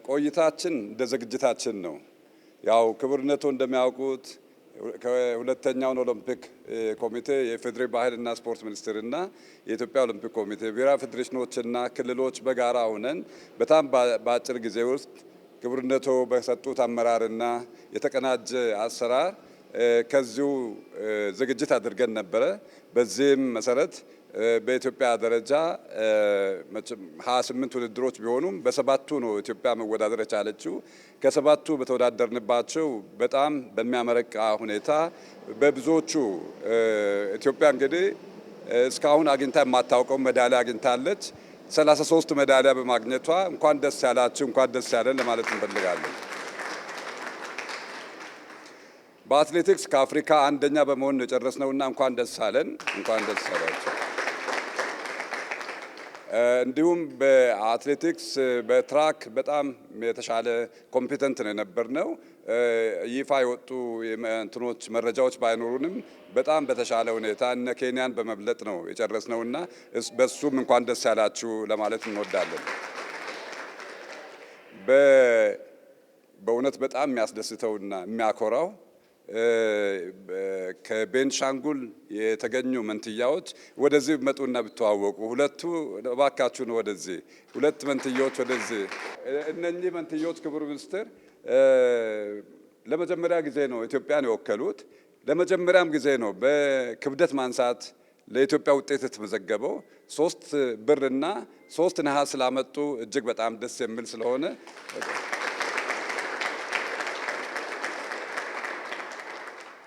ቆይታችን እንደ ዝግጅታችን ነው። ያው ክቡርነቱ እንደሚያውቁት ከሁለተኛውን ኦሎምፒክ ኮሚቴ የፌዴራል ባህልና ስፖርት ሚኒስቴርና የኢትዮጵያ ኦሎምፒክ ኮሚቴ ብሔራዊ ፌዴሬሽኖችና ክልሎች በጋራ ሆነን በጣም በአጭር ጊዜ ውስጥ ክቡርነቱ በሰጡት አመራርና የተቀናጀ አሰራር ከዚሁ ዝግጅት አድርገን ነበረ። በዚህም መሰረት በኢትዮጵያ ደረጃ 28 ውድድሮች ቢሆኑም በሰባቱ ነው ኢትዮጵያ መወዳደር የቻለችው። ከሰባቱ በተወዳደርንባቸው በጣም በሚያመረቃ ሁኔታ በብዙዎቹ ኢትዮጵያ እንግዲህ እስካሁን አግኝታ የማታውቀው ሜዳሊያ አግኝታለች። 33 ሜዳሊያ በማግኘቷ እንኳን ደስ ያላችሁ፣ እንኳን ደስ ያለን ለማለት እንፈልጋለን። በአትሌቲክስ ከአፍሪካ አንደኛ በመሆን ነው የጨረስነውና እንኳን ደስ አለን፣ እንኳን ደስ አላችሁ። እንዲሁም በአትሌቲክስ በትራክ በጣም የተሻለ ኮምፒተንት ነው የነበርነው። ይፋ የወጡ እንትኖች መረጃዎች ባይኖሩንም በጣም በተሻለ ሁኔታ እነ ኬንያን በመብለጥ ነው የጨረስነውና በሱም እንኳን ደስ ያላችሁ ለማለት እንወዳለን። በእውነት በጣም የሚያስደስተውና የሚያኮራው ከቤንሻንጉል የተገኙ መንትያዎች ወደዚህ መጡና ብትዋወቁ፣ ሁለቱ እባካችሁን ወደዚህ ሁለት መንትዮች ወደዚህ። እነኚህ መንትዮች ክቡር ሚኒስትር ለመጀመሪያ ጊዜ ነው ኢትዮጵያን የወከሉት። ለመጀመሪያም ጊዜ ነው በክብደት ማንሳት ለኢትዮጵያ ውጤት የተመዘገበው። 3 ብርና 3 ነሐስ ስላመጡ እጅግ በጣም ደስ የሚል ስለሆነ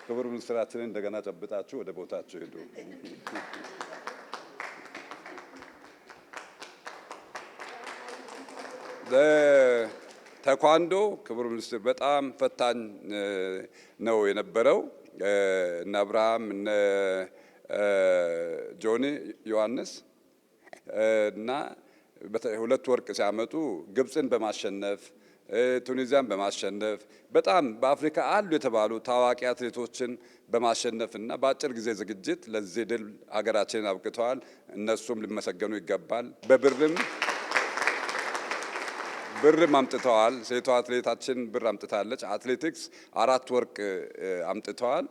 ክቡር ሚኒስትራችንን እንደገና ጨብጣችሁ ወደ ቦታችሁ ሄዱ። ተኳንዶ ክቡር ሚኒስትር በጣም ፈታኝ ነው የነበረው። እነ አብርሃም እነ ጆኒ ዮሐንስ እና 2 ወርቅ ሲያመጡ ግብፅን በማሸነፍ ቱኒዚያን በማሸነፍ በጣም በአፍሪካ አሉ የተባሉ ታዋቂ አትሌቶችን በማሸነፍ እና በአጭር ጊዜ ዝግጅት ለዚህ ድል ሀገራችንን አብቅተዋል። እነሱም ሊመሰገኑ ይገባል። ብርም አምጥተዋል። ሴቷ አትሌታችን ብር አምጥታለች። አትሌቲክስ 4 ወርቅ አምጥተዋል።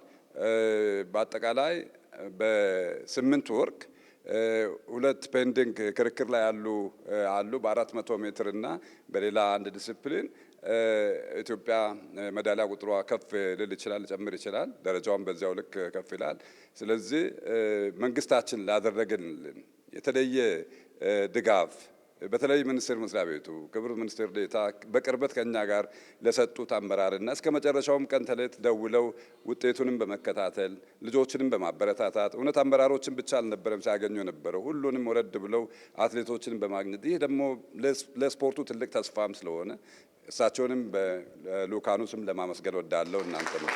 በአጠቃላይ በ8 ወርቅ 2 ፔንዲንግ ክርክር ላይ አሉ በ400 ሜትር እና በሌላ አንድ ዲሲፕሊን ኢትዮጵያ ሜዳሊያ ቁጥሯ ከፍ ሊል ይችላል፣ ሊጨምር ይችላል። ደረጃውን በዚያው ልክ ከፍ ይላል። ስለዚህ መንግስታችን ላደረገልን የተለየ ድጋፍ በተለይ ሚኒስቴር መስሪያ ቤቱ ክቡር ሚኒስትር ዴኤታ በቅርበት ከኛ ጋር ለሰጡት አመራርና እስከ መጨረሻውም ቀን ተሌት ደውለው ውጤቱንም በመከታተል ልጆችንም በማበረታታት እውነት አመራሮችን ብቻ አልነበረም ሲያገኙ የነበረው ሁሉንም ወረድ ብለው አትሌቶችን በማግኘት ይህ ደግሞ ለስፖርቱ ትልቅ ተስፋም ስለሆነ እሳቸውንም በሉካኑ ስም ለማመስገን ወዳለው እናንተ ነው።